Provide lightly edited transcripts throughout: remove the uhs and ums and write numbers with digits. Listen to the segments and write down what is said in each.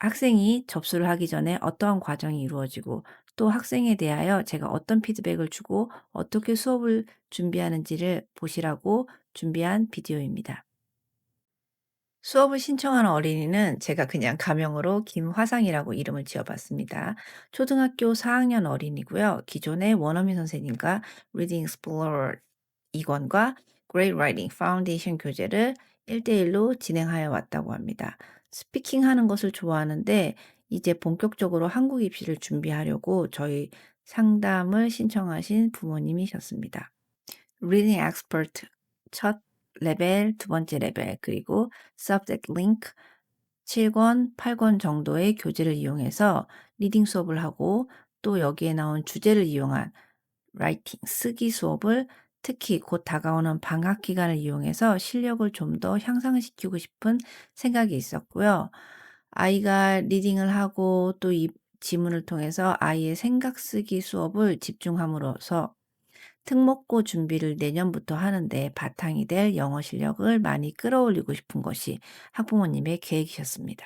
학생이 접수를 하기 전에 어떠한 과정이 이루어지고 또 학생에 대하여 제가 어떤 피드백을 주고 어떻게 수업을 준비하는지를 보시라고 준비한 비디오입니다. 수업을 신청하는 어린이는 제가 그냥 가명으로 김화상이라고 이름을 지어봤습니다. 초등학교 4학년 어린이고요. 기존에 원어민 선생님과 Reading Explorer 2권과 Great Writing Foundation 교재를 1대1로 진행하여 왔다고 합니다. 스피킹 하는 것을 좋아하는데 이제 본격적으로 한국 입시를 준비하려고 저희 상담을 신청하신 부모님이셨습니다. Reading Expert 첫 레벨, 두 번째 레벨, 그리고 Subject Link 7권, 8권 정도의 교재를 이용해서 리딩 수업을 하고 또 여기에 나온 주제를 이용한 라이팅, 쓰기 수업을 특히 곧 다가오는 방학 기간을 이용해서 실력을 좀 더 향상시키고 싶은 생각이 있었고요. 아이가 리딩을 하고 또 이 지문을 통해서 아이의 생각 쓰기 수업을 집중함으로써 특목고 준비를 내년부터 하는데 바탕이 될 영어 실력을 많이 끌어올리고 싶은 것이 학부모님의 계획이셨습니다.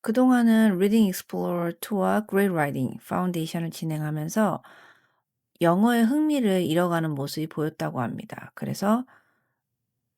그동안은 Reading Explorer 2와 Great Writing Foundation을 진행하면서 영어의 흥미를 잃어가는 모습이 보였다고 합니다. 그래서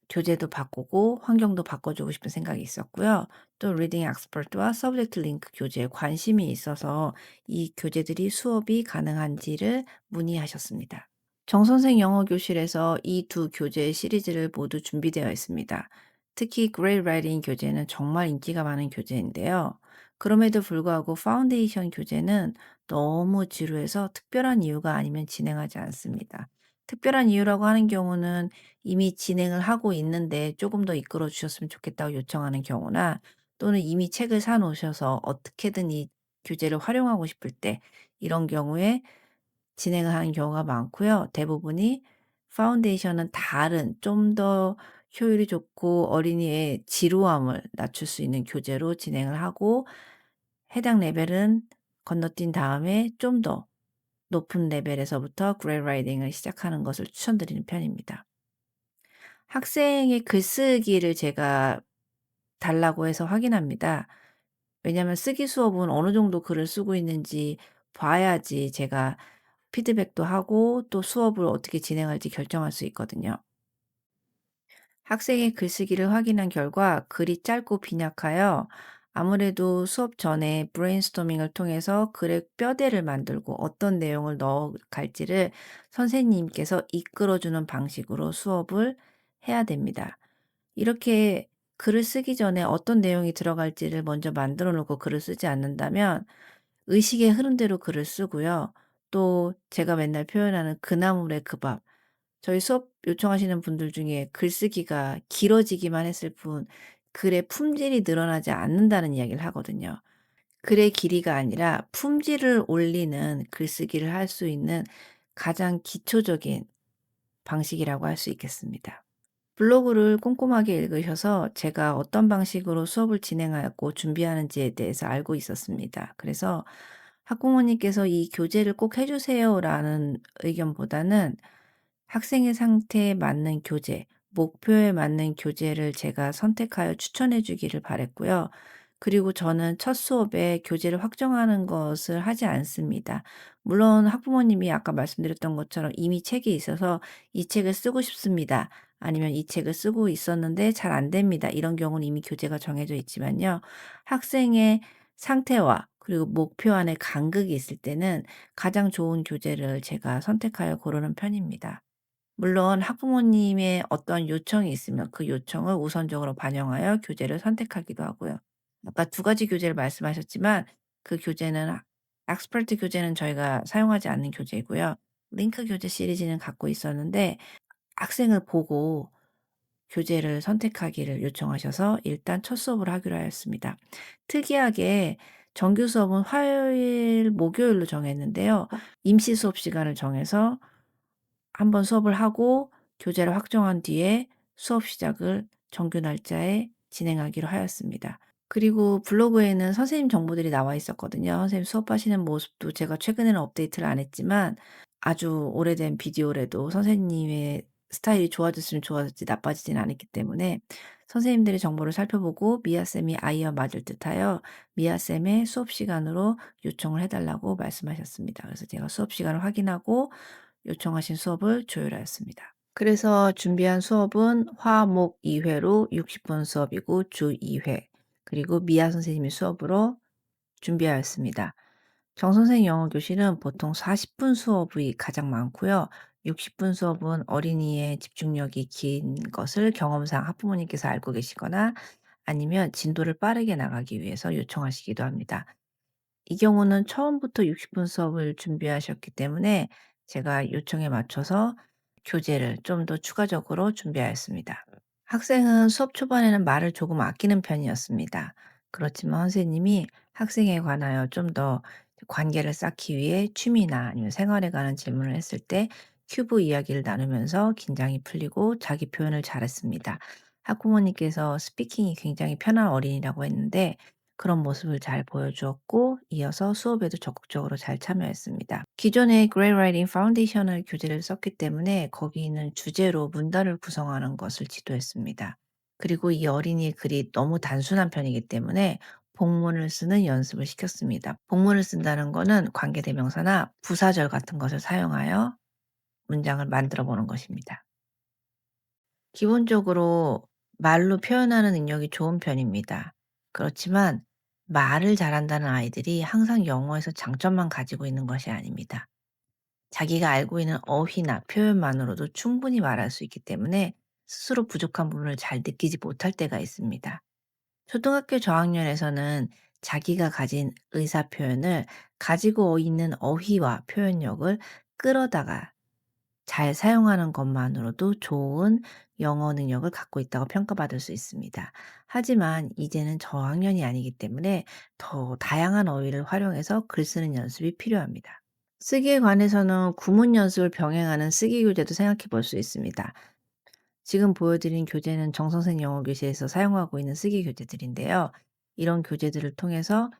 교재도 바꾸고 환경도 바꿔주고 싶은 생각이 있었고요. 또 Reading Expert와 Subject Link 교재에 관심이 있어서 이 교재들이 수업이 가능한지를 문의하셨습니다. 정선생 영어 교실에서 이 두 교재 시리즈를 모두 준비되어 있습니다. 특히 Great Writing 교재는 정말 인기가 많은 교재인데요. 그럼에도 불구하고 파운데이션 교재는 너무 지루해서 특별한 이유가 아니면 진행하지 않습니다. 특별한 이유라고 하는 경우는 이미 진행을 하고 있는데 조금 더 이끌어 주셨으면 좋겠다고 요청하는 경우나 또는 이미 책을 사 놓으셔서 어떻게든 이 교재를 활용하고 싶을 때 이런 경우에 진행을 하는 경우가 많고요. 대부분이 파운데이션은 다른 좀 더 효율이 좋고 어린이의 지루함을 낮출 수 있는 교재로 진행을 하고 해당 레벨은 건너뛴 다음에 좀 더 높은 레벨에서부터 그레이드 라이팅을 시작하는 것을 추천드리는 편입니다. 학생의 글쓰기를 제가 달라고 해서 확인합니다. 왜냐하면 쓰기 수업은 어느 정도 글을 쓰고 있는지 봐야지 제가 피드백도 하고 또 수업을 어떻게 진행할지 결정할 수 있거든요. 학생의 글쓰기를 확인한 결과 글이 짧고 빈약하여 아무래도 수업 전에 브레인스토밍을 통해서 글의 뼈대를 만들고 어떤 내용을 넣어갈지를 선생님께서 이끌어주는 방식으로 수업을 해야 됩니다. 이렇게 글을 쓰기 전에 어떤 내용이 들어갈지를 먼저 만들어 놓고 글을 쓰지 않는다면 의식의 흐름대로 글을 쓰고요. 또 제가 맨날 표현하는 그나물의 그 밥. 저희 수업 요청하시는 분들 중에 글쓰기가 길어지기만 했을 뿐 글의 품질이 늘어나지 않는다는 이야기를 하거든요. 글의 길이가 아니라 품질을 올리는 글쓰기를 할 수 있는 가장 기초적인 방식이라고 할 수 있겠습니다. 블로그를 꼼꼼하게 읽으셔서 제가 어떤 방식으로 수업을 진행하였고 준비하는지에 대해서 알고 있었습니다. 그래서 학부모님께서 "이 교재를 꼭 해 주세요."라는 의견보다는 학생의 상태에 맞는 교재, 목표에 맞는 교재를 제가 선택하여 추천해 주기를 바랐고요. 그리고 저는 첫 수업에 교재를 확정하는 것을 하지 않습니다. 물론 학부모님이 아까 말씀드렸던 것처럼 이미 책이 있어서 "이 책을 쓰고 싶습니다." 아니면 "이 책을 쓰고 있었는데 잘 안 됩니다." 이런 경우는 이미 교재가 정해져 있지만요. 학생의 상태와 그리고 목표 안에 간극이 있을 때는 가장 좋은 교재를 제가 선택하여 고르는 편입니다. 물론 학부모님의 어떤 요청이 있으면 그 요청을 우선적으로 반영하여 교재를 선택하기도 하고요. 아까 두 가지 교재를 말씀하셨지만 그 교재는 엑스퍼트 교재는 저희가 사용하지 않는 교재이고요. 링크 교재 시리즈는 갖고 있었는데 학생을 보고 교재를 선택하기를 요청하셔서 일단 첫 수업을 하기로 하였습니다. 특이하게 정규 수업은 화요일, 목요일로 정했는데요. 임시 수업 시간을 정해서 한번 수업을 하고 교재를 확정한 뒤에 수업 시작을 정규 날짜에 진행하기로 하였습니다. 그리고 블로그에는 선생님 정보들이 나와 있었거든요. 선생님 수업하시는 모습도 제가 최근에는 업데이트를 안 했지만 아주 오래된 비디오라도 선생님의 스타일이 좋아졌으면 좋아졌지 나빠지진 않았기 때문에 선생님들의 정보를 살펴보고 미아쌤이 아이와 맞을 듯하여 미아쌤의 수업 시간으로 요청을 해 달라고 말씀하셨습니다. 그래서 제가 수업 시간을 확인하고 요청하신 수업을 조율하였습니다. 그래서 준비한 수업은 화, 목 2 회로 60분 수업이고 주 2회, 그리고 미아 선생님의 수업으로 준비하였습니다. 정 선생 영어 교실은 보통 40분 수업이 가장 많고요. 60분 수업은 어린이의 집중력이 긴 것을 경험상 학부모님께서 알고 계시거나 아니면 진도를 빠르게 나가기 위해서 요청하시기도 합니다. 이 경우는 처음부터 60분 수업을 준비하셨기 때문에 제가 요청에 맞춰서 교재를 좀 더 추가적으로 준비하였습니다. 학생은 수업 초반에는 말을 조금 아끼는 편이었습니다. 그렇지만 선생님이 학생에 관하여 좀 더 관계를 쌓기 위해 취미나 아니면 생활에 관한 질문을 했을 때 큐브 이야기를 나누면서 긴장이 풀리고 자기 표현을 잘했습니다. 학부모님께서 스피킹이 굉장히 편한 어린이라고 했는데 그런 모습을 잘 보여주었고 이어서 수업에도 적극적으로 잘 참여했습니다. 기존에 Grade Writing 파운데이션을 교재를 썼기 때문에 거기 있는 주제로 문단을 구성하는 것을 지도했습니다. 그리고 이 어린이의 글이 너무 단순한 편이기 때문에 복문을 쓰는 연습을 시켰습니다. 복문을 쓴다는 거는 관계대명사나 부사절 같은 것을 사용하여 문장을 만들어 보는 것입니다. 기본적으로 말로 표현하는 능력이 좋은 편입니다. 그렇지만 말을 잘한다는 아이들이 항상 영어에서 장점만 가지고 있는 것이 아닙니다. 자기가 알고 있는 어휘나 표현만으로도 충분히 말할 수 있기 때문에 스스로 부족한 부분을 잘 느끼지 못할 때가 있습니다. 초등학교 저학년에서는 자기가 가진 의사 표현을 가지고 있는 어휘와 표현력을 끌어다가 잘 사용하는 것만으로도 좋은 영어 능력을 갖고 있다고 평가받을 수 있습니다. 하지만 이제는 저학년이 아니기 때문에 더 다양한 어휘를 활용해서 글 쓰는 연습이 필요합니다. 쓰기에 관해서는 구문 연습을 병행하는 쓰기 교재도 생각해 볼 수 있습니다. 지금 보여드린 교재는 정선생 영어 교실에서 사용하고 있는 쓰기 교재들인데요. 이런 교재들을 통해서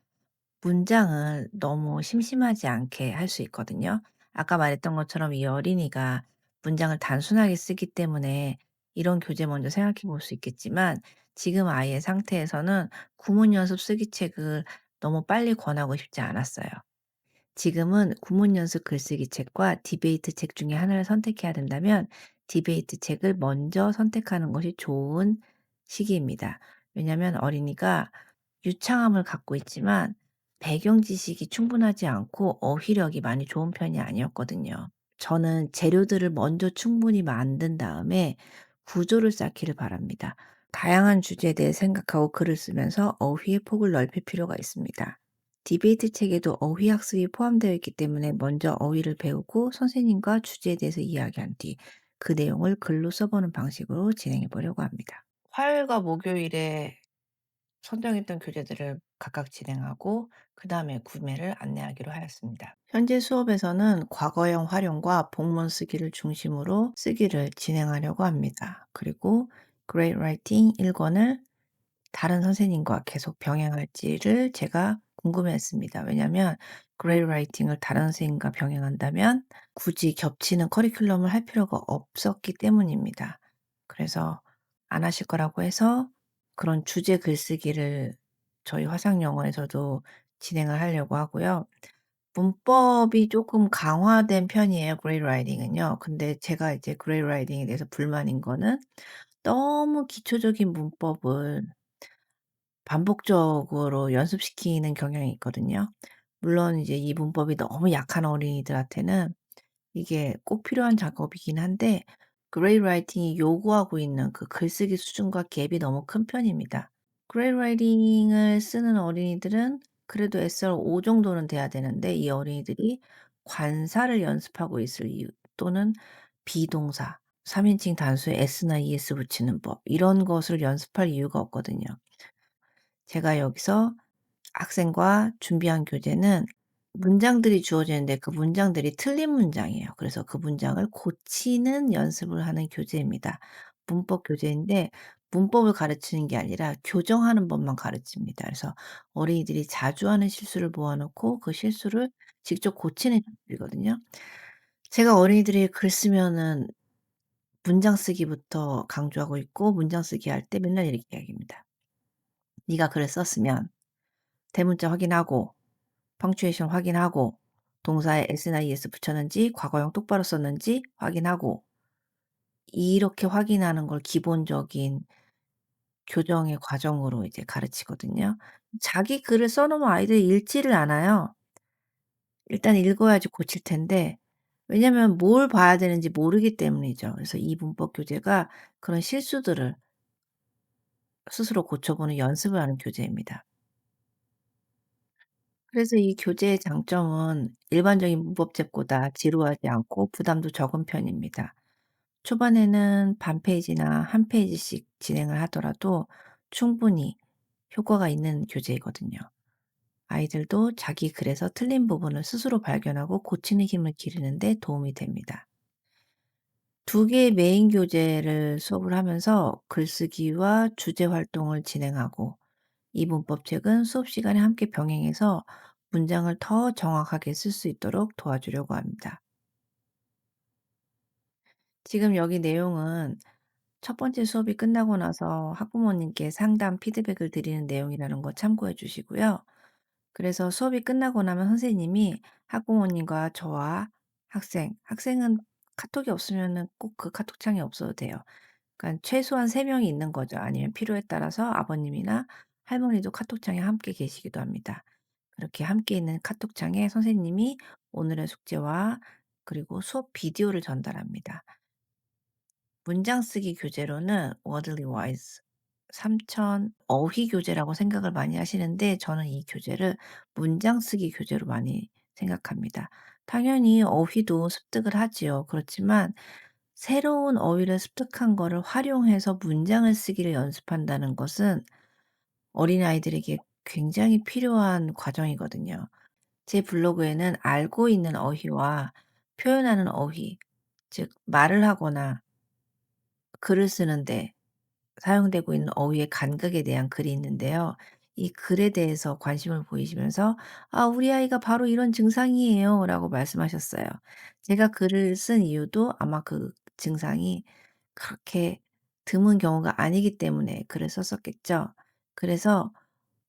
문장을 너무 심심하지 않게 할 수 있거든요. 아까 말했던 것처럼 이 어린이가 문장을 단순하게 쓰기 때문에 이런 교재 먼저 생각해 볼 수 있겠지만 지금 아이의 상태에서는 구문 연습 쓰기 책을 너무 빨리 권하고 싶지 않았어요. 지금은 구문 연습 글쓰기 책과 디베이트 책 중에 하나를 선택해야 된다면 디베이트 책을 먼저 선택하는 것이 좋은 시기입니다. 왜냐하면 어린이가 유창함을 갖고 있지만 배경 지식이 충분하지 않고 어휘력이 많이 좋은 편이 아니었거든요. 저는 재료들을 먼저 충분히 만든 다음에 구조를 쌓기를 바랍니다. 다양한 주제에 대해 생각하고 글을 쓰면서 어휘의 폭을 넓힐 필요가 있습니다. 디베이트 책에도 어휘 학습이 포함되어 있기 때문에 먼저 어휘를 배우고 선생님과 주제에 대해서 이야기한 뒤 그 내용을 글로 써보는 방식으로 진행해 보려고 합니다. 화요일과 목요일에 선정했던 교재들을 각각 진행하고 그다음에 구매를 안내하기로 하였습니다. 현재 수업에서는 과거형 활용과 복문 쓰기를 중심으로 쓰기를 진행하려고 합니다. 그리고 Great Writing 1권을 다른 선생님과 계속 병행할지를 제가 궁금해했습니다. 왜냐하면 Great Writing을 다른 선생님과 병행한다면 굳이 겹치는 커리큘럼을 할 필요가 없었기 때문입니다. 그래서 안 하실 거라고 해서 그런 주제 글쓰기를 저희 화상 영어에서도 진행을 하려고 하고요. 문법이 조금 강화된 편이에요, Great Writing은요. 근데 제가 이제 Great Writing에 대해서 불만인 거는 너무 기초적인 문법을 반복적으로 연습시키는 경향이 있거든요. 물론 이제 이 문법이 너무 약한 어린이들한테는 이게 꼭 필요한 작업이긴 한데 Great Writing이 요구하고 있는 그 글쓰기 수준과 갭이 너무 큰 편입니다. Great Writing을 쓰는 어린이들은 그래도 SR 5 정도는 돼야 되는데 이 어린이들이 관사를 연습하고 있을 이유 또는 비동사, 3 인칭 단수에 s나 es 붙이는 법 이런 것을 연습할 이유가 없거든요. 제가 여기서 학생과 준비한 교재는 문장들이 주어지는데 그 문장들이 틀린 문장이에요. 그래서 그 문장을 고치는 연습을 하는 교재입니다. 문법 교재인데 문법을 가르치는 게 아니라 교정하는 법만 가르칩니다. 그래서 어린이들이 자주 하는 실수를 모아 놓고 그 실수를 직접 고치는 연습이거든요. 제가 어린이들이 글 쓰면은 문장 쓰기부터 강조하고 있고 문장 쓰기 할 때 맨날 이렇게 이야기합니다. "네가 글을 썼으면 대문자 확인하고 펑츄에이션 확인하고 동사에 s나 es 붙였는지 과거형 똑바로 썼는지 확인하고." 이렇게 확인하는 걸 기본적인 교정의 과정으로 이제 가르치거든요. 자기 글을 써 놓으면 아이들이 읽지를 않아요. 일단 읽어야지 고칠 텐데, 왜냐면 뭘 봐야 되는지 모르기 때문이죠. 그래서 이 문법 교재가 그런 실수들을 스스로 고쳐보는 연습을 하는 교재입니다. 그래서 이 교재의 장점은 일반적인 문법책보다 지루하지 않고 부담도 적은 편입니다. 초반에는 반 페이지나 한 페이지씩 진행을 하더라도 충분히 효과가 있는 교재이거든요. 아이들도 자기 글에서 틀린 부분을 스스로 발견하고 고치는 힘을 기르는 데 도움이 됩니다. 두 개의 메인 교재를 수업을 하면서 글쓰기와 주제 활동을 진행하고, 이 문법책은 수업 시간에 함께 병행해서 문장을 더 정확하게 쓸 수 있도록 도와주려고 합니다. 지금 여기 내용은 첫 번째 수업이 끝나고 나서 학부모님께 상담 피드백을 드리는 내용이라는 거 참고해 주시고요. 그래서 수업이 끝나고 나면 선생님이 학부모님과 저와 학생은 카톡이 없으면은 꼭 그 카톡창에 없어도 돼요. 그러니까 최소한 3 명이 있는 거죠. 아니면 필요에 따라서 아버님이나 할머니도 카톡창에 함께 계시기도 합니다. 그렇게 함께 있는 카톡창에 선생님이 오늘의 숙제와 그리고 수업 비디오를 전달합니다. 문장 쓰기 교재로는 워들리 와이즈, 삼천 어휘 교재라고 생각을 많이 하시는데, 저는 이 교재를 문장 쓰기 교재로 많이 생각합니다. 당연히 어휘도 습득을 하지요. 그렇지만 새로운 어휘를 습득한 거를 활용해서 문장을 쓰기를 연습한다는 것은 어린아이들에게 굉장히 필요한 과정이거든요. 제 블로그에는 알고 있는 어휘와 표현하는 어휘, 즉 말을 하거나 글을 쓰는데 사용되고 있는 어휘의 간극에 대한 글이 있는데요. 이 글에 대해서 관심을 보이시면서 "아 우리 아이가 바로 이런 증상이에요."라고 말씀하셨어요. 제가 글을 쓴 이유도 아마 그 증상이 그렇게 드문 경우가 아니기 때문에 글을 썼었겠죠. 그래서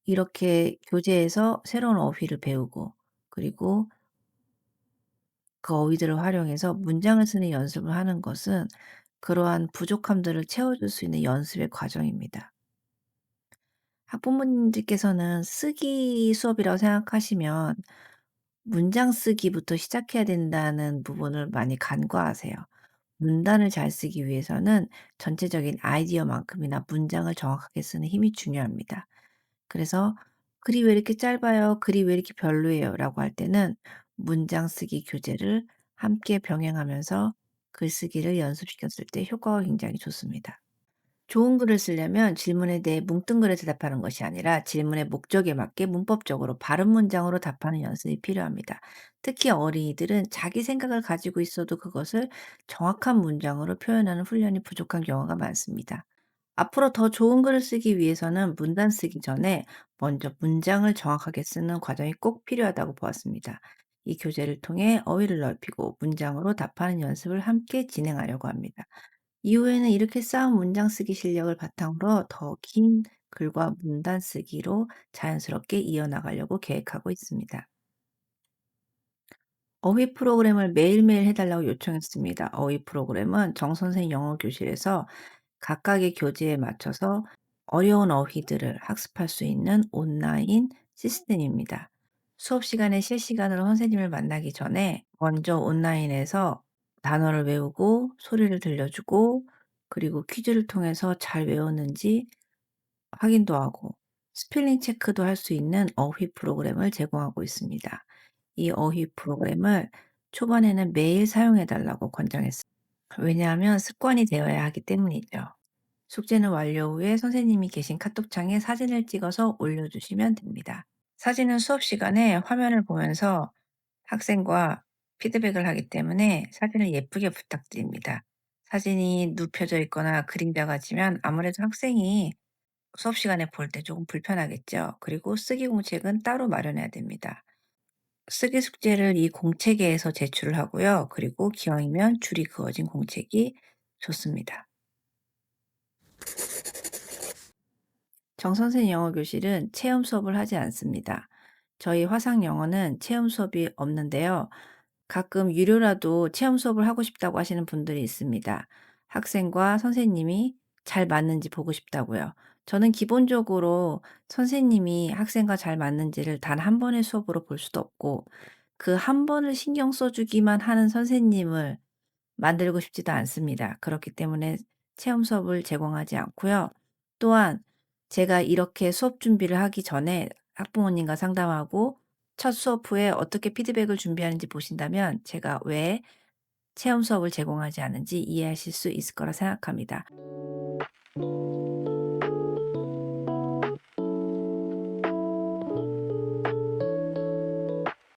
이렇게 교재에서 새로운 어휘를 배우고, 그리고 그 어휘들을 활용해서 문장을 쓰는 연습을 하는 것은 그러한 부족함들을 채워줄 수 있는 연습의 과정입니다. 학부모님들께서는 쓰기 수업이라고 생각하시면 문장 쓰기부터 시작해야 된다는 부분을 많이 간과하세요. 문단을 잘 쓰기 위해서는 전체적인 아이디어만큼이나 문장을 정확하게 쓰는 힘이 중요합니다. 그래서 "글이 왜 이렇게 짧아요? 글이 왜 이렇게 별로예요?" 라고 할 때는 문장 쓰기 교재를 함께 병행하면서 글쓰기를 연습시켰을 때 효과가 굉장히 좋습니다. 좋은 글을 쓰려면 질문에 대해 뭉뚱그려 대답하는 것이 아니라 질문의 목적에 맞게 문법적으로 바른 문장으로 답하는 연습이 필요합니다. 특히 어린이들은 자기 생각을 가지고 있어도 그것을 정확한 문장으로 표현하는 훈련이 부족한 경우가 많습니다. 앞으로 더 좋은 글을 쓰기 위해서는 문단 쓰기 전에 먼저 문장을 정확하게 쓰는 과정이 꼭 필요하다고 보았습니다. 이 교재를 통해 어휘를 넓히고 문장으로 답하는 연습을 함께 진행하려고 합니다. 이후에는 이렇게 쌓은 문장 쓰기 실력을 바탕으로 더 긴 글과 문단 쓰기로 자연스럽게 이어나가려고 계획하고 있습니다. 어휘 프로그램을 매일매일 해달라고 요청했습니다. 어휘 프로그램은 정선생 영어 교실에서 각각의 교재에 맞춰서 어려운 어휘들을 학습할 수 있는 온라인 시스템입니다. 수업 시간에 실시간으로 선생님을 만나기 전에 먼저 온라인에서 단어를 외우고 소리를 들려주고, 그리고 퀴즈를 통해서 잘 외웠는지 확인도 하고 스펠링 체크도 할 수 있는 어휘 프로그램을 제공하고 있습니다. 이 어휘 프로그램을 초반에는 매일 사용해 달라고 권장했습니다. 왜냐하면 습관이 되어야 하기 때문이죠. 숙제는 완료 후에 선생님이 계신 카톡창에 사진을 찍어서 올려주시면 됩니다. 사진은 수업 시간에 화면을 보면서 학생과 피드백을 하기 때문에 사진을 예쁘게 부탁드립니다. 사진이 눕혀져 있거나 그림자가 지면 아무래도 학생이 수업 시간에 볼 때 조금 불편하겠죠. 그리고 쓰기 공책은 따로 마련해야 됩니다. 쓰기 숙제를 이 공책에서 제출을 하고요. 그리고 기왕이면 줄이 그어진 공책이 좋습니다. 정선생 영어 교실은 체험 수업을 하지 않습니다. 저희 화상 영어는 체험 수업이 없는데요. 가끔 유료라도 체험 수업을 하고 싶다고 하시는 분들이 있습니다. 학생과 선생님이 잘 맞는지 보고 싶다고요. 저는 기본적으로 선생님이 학생과 잘 맞는지를 단 한 번의 수업으로 볼 수도 없고 그 한 번을 신경 써 주기만 하는 선생님을 만들고 싶지도 않습니다. 그렇기 때문에 체험 수업을 제공하지 않고요. 또한 제가 이렇게 수업 준비를 하기 전에 학부모님과 상담하고 첫 수업 후에 어떻게 피드백을 준비하는지 보신다면 제가 왜 체험 수업을 제공하지 않은지 이해하실 수 있을 거라 생각합니다.